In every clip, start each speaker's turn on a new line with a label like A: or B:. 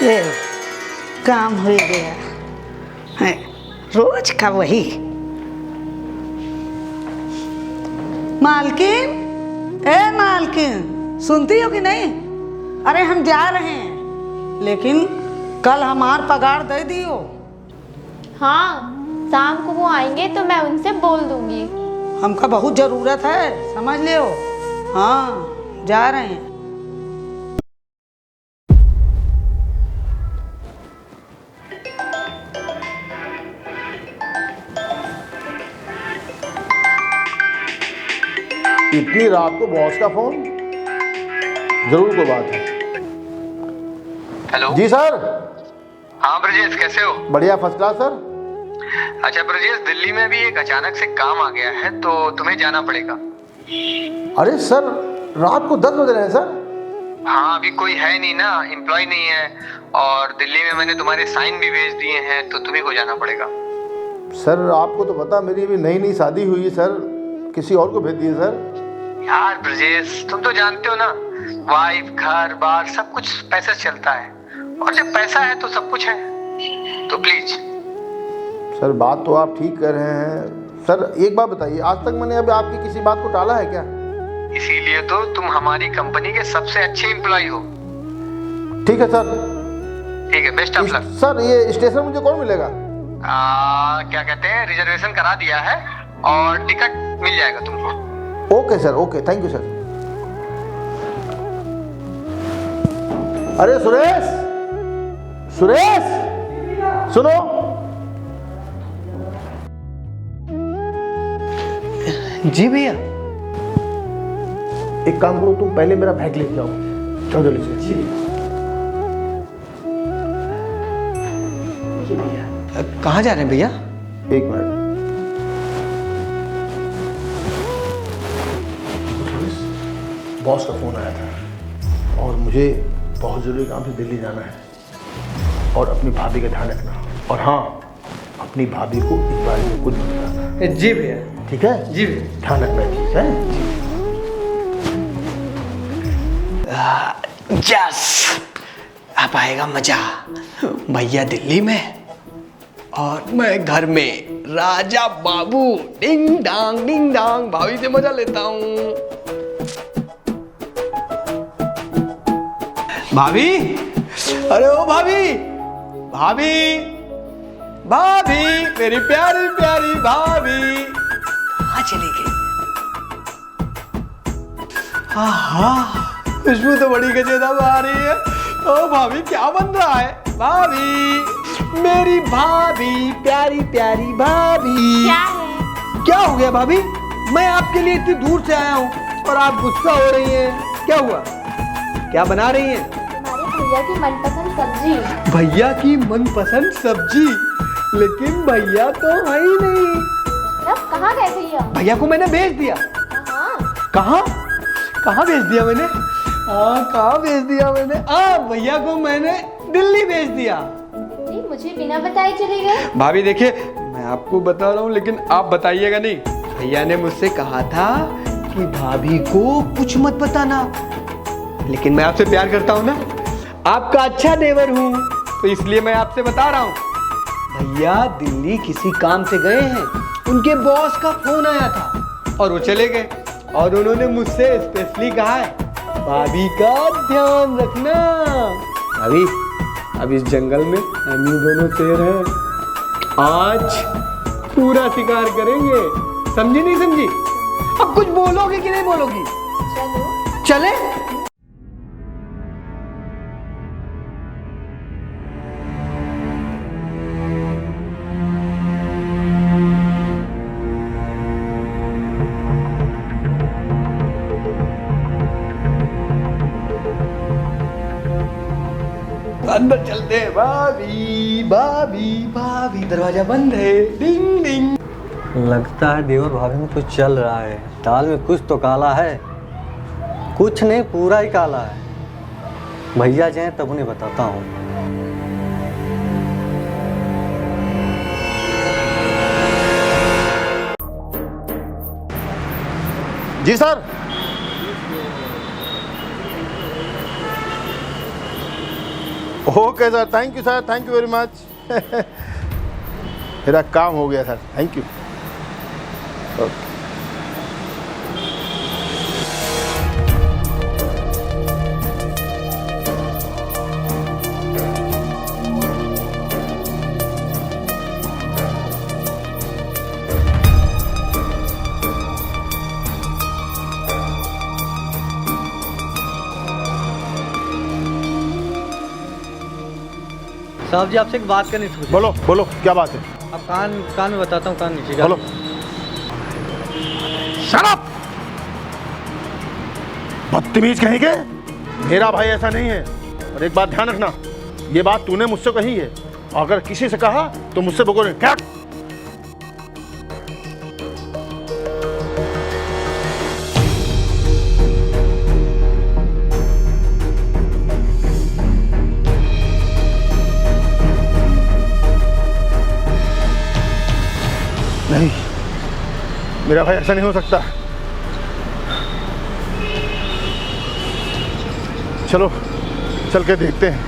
A: ले काम हो गया है, रोज का वही। मालकिन, ए मालकिन, सुनती हो कि नहीं? अरे हम जा रहे हैं, लेकिन कल हमार पगार दे दियो।
B: हाँ, शाम को वो आएंगे तो मैं उनसे बोल दूंगी।
A: हमका बहुत जरूरत है, समझ लियो। हाँ, जा रहे हैं।
C: इतनी रात को बॉस का फोन? जरूर कोई बात है।
D: हेलो
C: जी सर।
D: हाँ ब्रजेश, कैसे हो?
C: बढ़िया, फर्स्ट क्लास सर।
D: अच्छा ब्रजेश, दिल्ली में भी एक अचानक से काम आ गया है तो तुम्हें जाना पड़ेगा।
C: अरे सर, रात को 10 बज रहे हैं सर।
D: हाँ, अभी कोई है नहीं ना, एम्प्लॉय नहीं है, और दिल्ली में मैंने तुम्हारे साइन भी भेज दिए हैं तो तुम्ही को जाना पड़ेगा।
C: सर आपको तो पता मेरी अभी नई नई शादी हुई है सर, किसी और को भेज दिए सर।
D: यार ब्रजेश, तुम तो जानते हो ना, वाइफ, घर बार सब कुछ पैसे से चलता है, और जब पैसा है तो सब कुछ है, तो प्लीज।
C: सर बात तो आप ठीक कर रहे हैं सर। एक बात बताइए, आज तक मैंने अभी आपकी किसी बात को टाला है क्या?
D: इसीलिए तो तुम हमारी कंपनी के सबसे अच्छे एम्प्लॉय हो।
C: ठीक है सर।
D: ठीक है, बेस्ट ऑफ लक।
C: सर ये स्टेशन मुझे कौन मिलेगा?
D: क्या कहते हैं, रिजर्वेशन करा दिया है और टिकट मिल जाएगा तुमको।
C: Okay sir, okay, thank you sir. अरे सुरेश, सुरेश सुनो।
E: जी भैया।
C: एक काम करो, तुम पहले मेरा बैग लेके आओ, चलो जल्दी से। जी
E: भैया। कहाँ जा रहे हैं भैया?
C: एक मिनट। बॉस का फोन आया था और मुझे बहुत जरूरी काम से दिल्ली जाना है, और अपनी भाभी का ध्यान रखना। और हाँ, अपनी भाभी को इस बारे में कुछ मत बताना।
E: जी भैया।
C: ठीक है?
E: जी भैया।
C: ध्यान रखना, ठीक है?
E: यस, अब आएगा मजा। भैया दिल्ली में और मैं घर में राजा बाबू। डिंग डांग भाभी से मजा लेता हूँ। भाभी, अरे ओ भाभी, भाभी, भाभी, मेरी प्यारी प्यारी भाभी कहाँ चली गई? हाँ, खुशबू तो बड़ी गजब आ रही है। ओ भाभी, क्या बन रहा है? भाभी, मेरी भाभी, प्यारी प्यारी भाभी।
B: क्या है?
E: क्या हो गया भाभी? मैं आपके लिए इतनी दूर से आया हूँ और आप गुस्सा हो रही हैं। क्या हुआ? क्या बना रही हैं?
B: तुम्हारे भैया की मनपसंद सब्जी।
E: भैया की मनपसंद सब्जी? लेकिन भैया तो है ही नहीं।
B: तब कहाँ गए भैया?
E: भैया को मैंने भेज दिया। कहाँ? कहाँ भेज दिया मैंने? कहाँ भेज दिया मैंने? भैया को मैंने दिल्ली भेज दिया।
B: मुझे बिना बताए चले गए।
E: भाभी देखिए, मैं आपको बता रहा हूँ लेकिन आप बताइएगा नहीं। भैया ने मुझसे कहा था कि भाभी को कुछ मत बताना, लेकिन मैं आपसे प्यार करता हूँ ना, आपका अच्छा देवर हूँ, तो इसलिए मैं आपसे बता रहा हूँ। भैया दिल्ली किसी काम से गए हैं, उनके बॉस का फोन आया था और वो चले गए, और उन्होंने मुझसे स्पेशली कहा है भाभी का ध्यान रखना। भाभी, अब इस जंगल में हम ही दोनों शेर हैं, आज पूरा शिकार करेंगे। समझी नहीं समझी? अब कुछ बोलोगे कि नहीं बोलोगी?
B: चलो।
E: चले? अंदर चलते हैं। भाभी, भाभी, भाभी, दरवाजा बंद है। डिंग डिंग।
F: लगता है देवर भाभी में कुछ चल रहा है। दाल में कुछ तो काला है। कुछ नहीं, पूरा ही काला है। भैया जाए तब उन्हें बताता हूँ।
C: जी sir. Okay sir, thank you very much. मेरा काम हो गया सर, थैंक यू। ओके।
F: साहब जी आपसे एक बात करनी थी।
C: बोलो बोलो, क्या बात है?
F: अब कान में बताता हूँ, कान नीचे
C: बोलो। Shut up! बदतमीज कहीं के। मेरा भाई ऐसा नहीं है। और एक बात ध्यान रखना, ये बात तूने मुझसे कही है, अगर किसी से कहा तो मुझसे बोलोगे क्या? नहीं, मेरा भाई ऐसा नहीं हो सकता। चलो चल के देखते हैं।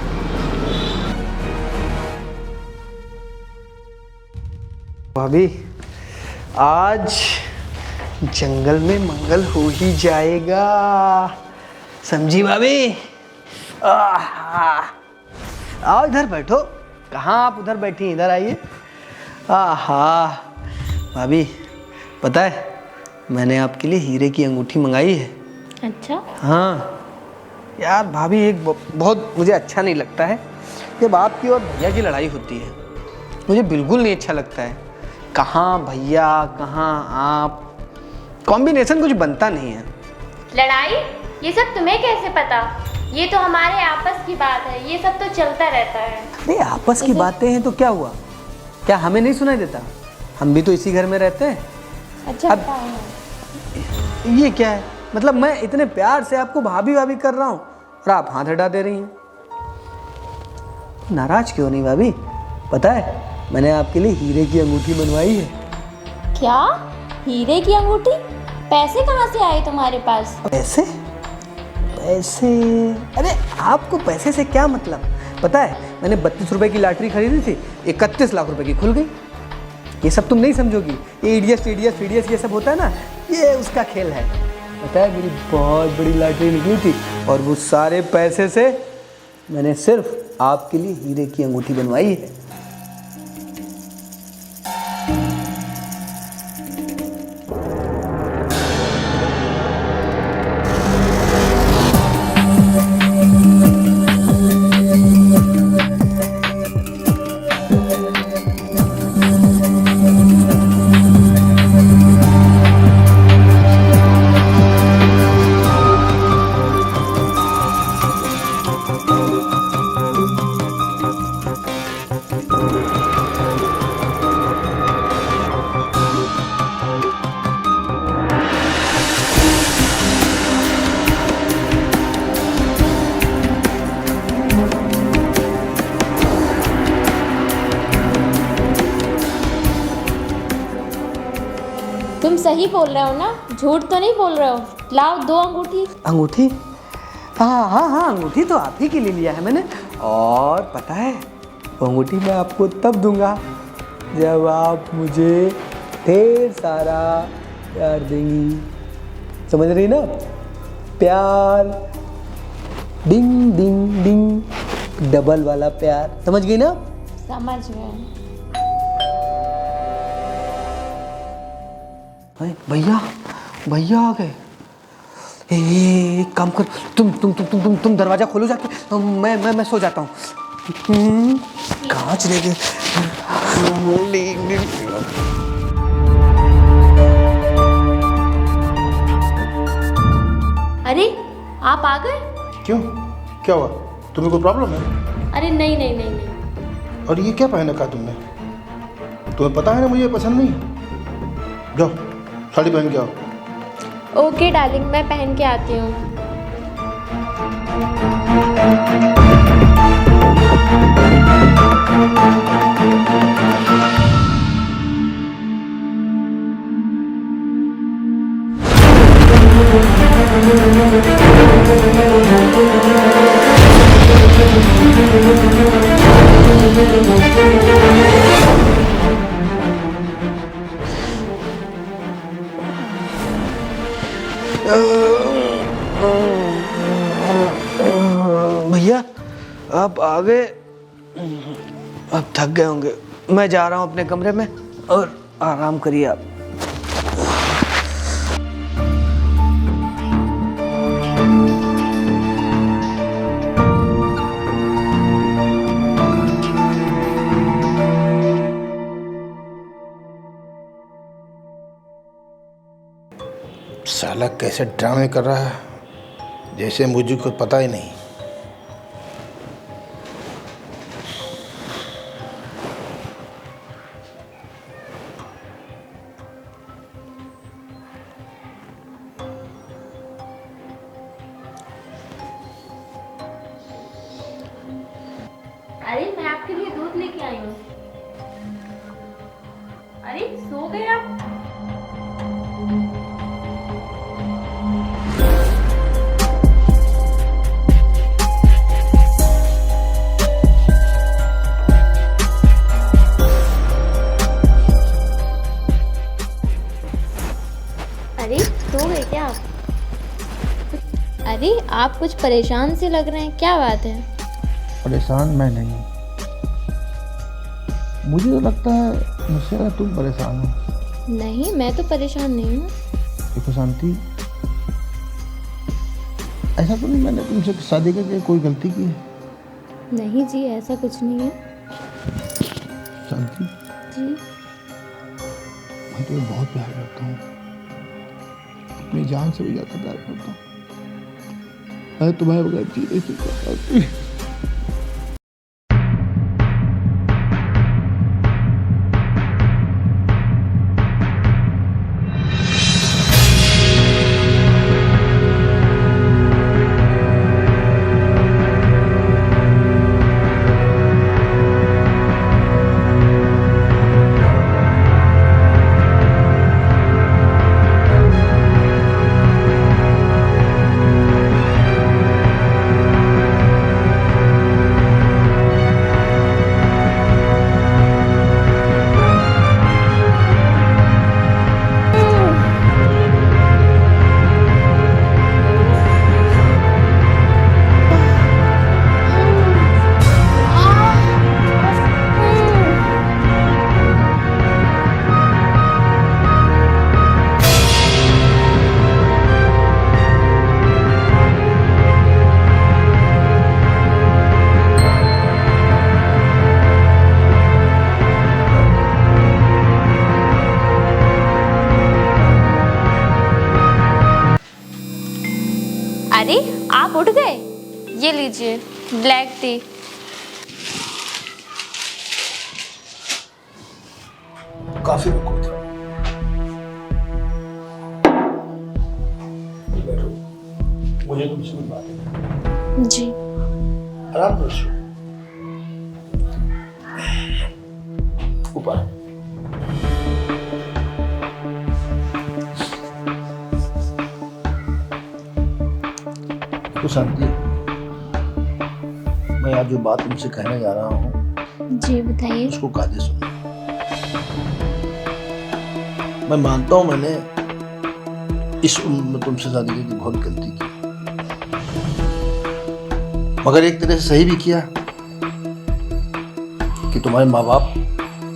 E: भाभी, आज जंगल में मंगल हो ही जाएगा, समझी भाभी? आओ इधर बैठो। कहाँ आप उधर बैठी हैं, इधर आइए। आहा भाभी, पता है मैंने आपके लिए हीरे की अंगूठी मंगाई है।
B: अच्छा।
E: हाँ यार भाभी, एक बहुत मुझे अच्छा नहीं लगता है जब आपकी और भैया की लड़ाई होती है। मुझे बिल्कुल नहीं अच्छा लगता है। कहाँ भैया कहाँ आप, कॉम्बिनेशन कुछ बनता नहीं है।
B: लड़ाई? ये सब तुम्हें कैसे पता? ये तो हमारे आपस की बात है, ये सब तो चलता रहता है।
E: अरे आपस की बातें हैं तो क्या हुआ? क्या हमें नहीं सुनाई देता? हम भी तो इसी घर में रहते हैं।
B: अच्छा
E: अब ये क्या है? मतलब मैं इतने प्यार से आपको भाभी भाभी कर रहा हूँ और आप हाथ हटा दे रही हैं। नाराज क्यों नहीं भाभी? पता है मैंने आपके लिए हीरे की अंगूठी बनवाई है।
B: क्या? हीरे की अंगूठी? पैसे कहाँ से आए तुम्हारे पास?
E: पैसे? पैसे? अरे आपको पैसे से क्या मतलब? पता है मैंने 32 रुपए की लॉटरी खरीदी थी, 31 लाख रुपए की खुल गई। ये सब तुम नहीं समझोगी। ये इडियस ये सब होता है ना, ये उसका खेल है। पता है मेरी बहुत बड़ी लॉटरी निकली थी और वो सारे पैसे से मैंने सिर्फ आपके लिए हीरे की अंगूठी बनवाई है।
B: तुम सही बोल रहे हो ना? झूठ तो नहीं बोल रहे हो? लाओ 2 अंगूठी।
E: अंगूठी? हाँ, अंगूठी तो आप ही के लिए लिया है मैंने। और पता है वो अंगूठी मैं आपको तब दूंगा जब आप मुझे ढेर सारा प्यार देंगी। समझ रही ना? प्यार, डिंग डिंग डिंग, डबल वाला प्यार। समझ गई ना?
B: समझ गए। भैया आ गए। एक काम कर, तुम दरवाजा खोलो जाके, मैं सो जाता हूँ। कहाँ चले गए? अरे आप आ गए?
C: क्यों, क्या हुआ? तुम्हें कोई प्रॉब्लम है?
B: अरे नहीं।
C: और ये क्या पहन रखा तुमने? तुम्हें पता है ना मुझे पसंद नहीं। जाओ साड़ी पहन के आओ।
B: ओके डार्लिंग, मैं पहन के आती हूँ। भैया आप आ गए। अब थक गए होंगे, मैं जा रहा हूँ अपने कमरे में और आराम करिए आप।
C: साला कैसे ड्रामे कर रहा है, जैसे मुझे कुछ पता ही नहीं।
G: अरे मैं आपके लिए दूध लेके आई हूँ। अरे सो गए आप? अरे सो गए क्या आप? अरे आप कुछ परेशान से लग रहे हैं, क्या बात है?
C: परेशान मैं नहीं, मुझे तो लगता है मुझसे ज़्यादा तुम परेशान हो।
G: नहीं, मैं तो परेशान नहीं हूँ।
C: देखो शांति, ऐसा तो नहीं मैंने तुमसे शादी करके कोई गलती की है?
G: नहीं जी, ऐसा कुछ नहीं है।
C: शांति,
G: जी
C: मैं तुम्हें बहुत प्यार करता हूँ, अपनी जान से भी ज़्यादा प्यार करता हूँ। मैं तुम्हारे बगैर जी नहीं सकता।
G: अरे आप उठ गए, ये लीजिए ब्लैक टी।
C: काफी रुको था। बैठो, मुझे तुमसे कुछ बात है।
G: जी
C: आराम से ऊपर। तो शांति, मैं आज जो बात तुमसे कहने जा रहा हूँ
G: जी बताइए।
C: उसको कायदे सुनो। मैं मानता हूँ मैंने इस उम्र में तुमसे शादी करके बहुत गलती की, मगर एक तरह से सही भी किया कि तुम्हारे माँ बाप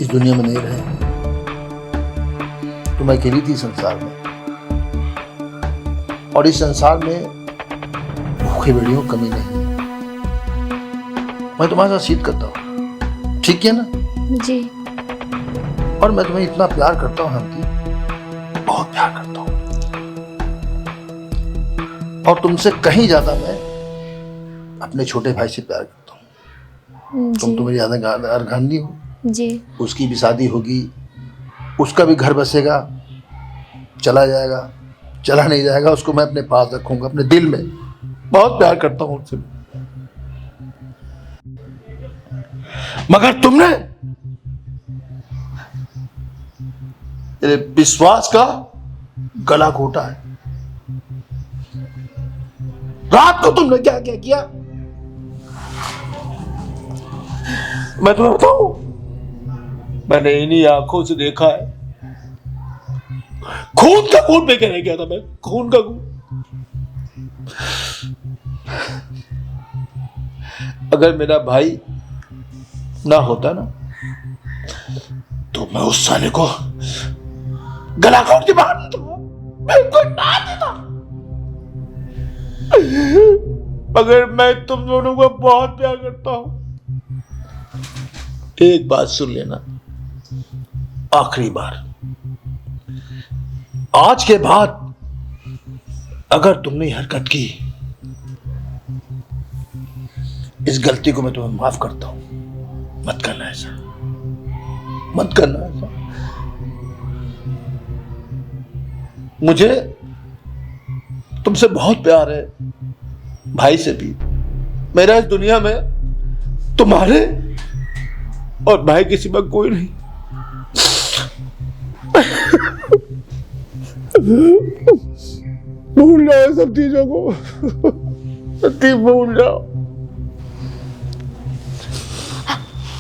C: इस दुनिया में नहीं रहे, तुम अकेली थी संसार में, और इस संसार में भूखे बेड़ियों की कमी नहीं है। मैं तुम्हारे साथ सीध करता हूँ, ठीक है ना?
G: जी
C: और मैं तुम्हें इतना प्यार करता हूँ शांति, बहुत प्यार करता हूँ, और तुमसे कहीं ज्यादा मैं अपने छोटे भाई से प्यार करता हूँ। तुम तो मेरी अर्धांगिनी हो।
G: जी
C: उसकी भी शादी होगी, उसका भी घर बसेगा, चला जाएगा, चला नहीं जाएगा, उसको मैं अपने पास रखूंगा, अपने दिल में। बहुत प्यार करता हूँ उससे, मगर तुमने मेरे विश्वास का गला घोटा है। रात को तुमने क्या क्या किया? मैं तुम्हें बताऊं, मैंने इन्हीं आंखों से देखा है, खून का खून पे कहने गया था मैं, खून का खून। अगर मेरा भाई ना होता ना, तो मैं उस साले को गला घोट के मार देता, बिल्कुल मार देता। मगर मैं तुम दोनों को बहुत प्यार करता हूं। एक बात सुन लेना, आखिरी बार, आज के बाद अगर तुमने हरकत की, इस गलती को मैं तुम्हें माफ करता हूं। मत करना ऐसा, मत करना ऐसा। मुझे तुमसे बहुत प्यार है, भाई से भी। मेरा इस दुनिया में तुम्हारे और भाई के सिवा कोई नहीं। भूल जाओ सब चीजों को, सच्ची भूल जाओ।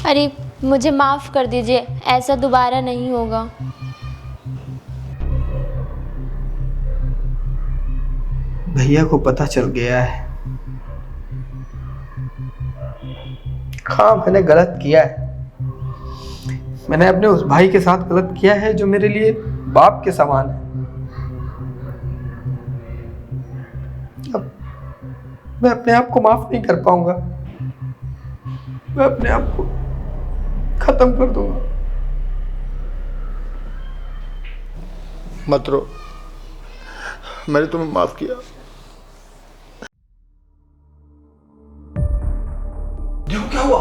G: अरे मुझे माफ़ कर दीजिए, ऐसा दोबारा नहीं होगा।
E: भैया को पता चल गया है। हाँ, मैंने गलत किया है। मैंने अपने उस भाई के साथ गलत किया है जो मेरे लिए बाप के समान है। अब मैं अपने आप को माफ नहीं कर पाऊंगा। मैं अपने आप को खत्म कर दूंगा।
C: मत रो, मैंने तुम्हें माफ किया। देखो क्या हुआ।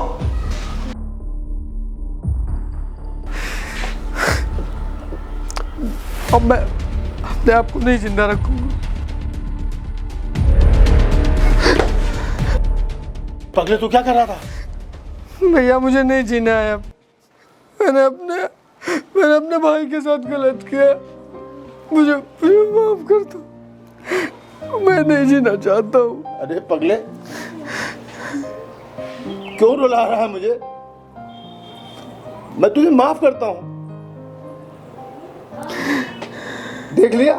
E: अब मैं अपने आप को नहीं जिंदा रखूंगा।
C: पगले तू क्या कर रहा था?
E: भैया मुझे नहीं जीना है अब। मैंने अपने भाई के साथ गलत किया। मुझे माफ कर दो। मैं नहीं जीना चाहता हूँ।
C: अरे पगले, क्यों रुला रहा है मुझे? मैं तुझे माफ करता हूं। देख लिया,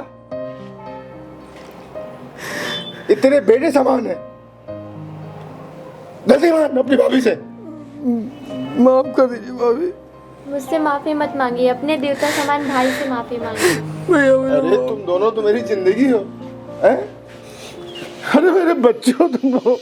C: ये तेरे बेटे समान है। गलती मान अपनी भाभी से।
E: माफ कर दीजिए भाभी।
G: मुझसे माफ़ी मत मांगिए, अपने देवता समान भाई से माफ़ी मांगिए।
E: भैया
C: अरे तुम दोनों तो मेरी जिंदगी हो, हैं? अरे मेरे बच्चे हो तुम दोनों।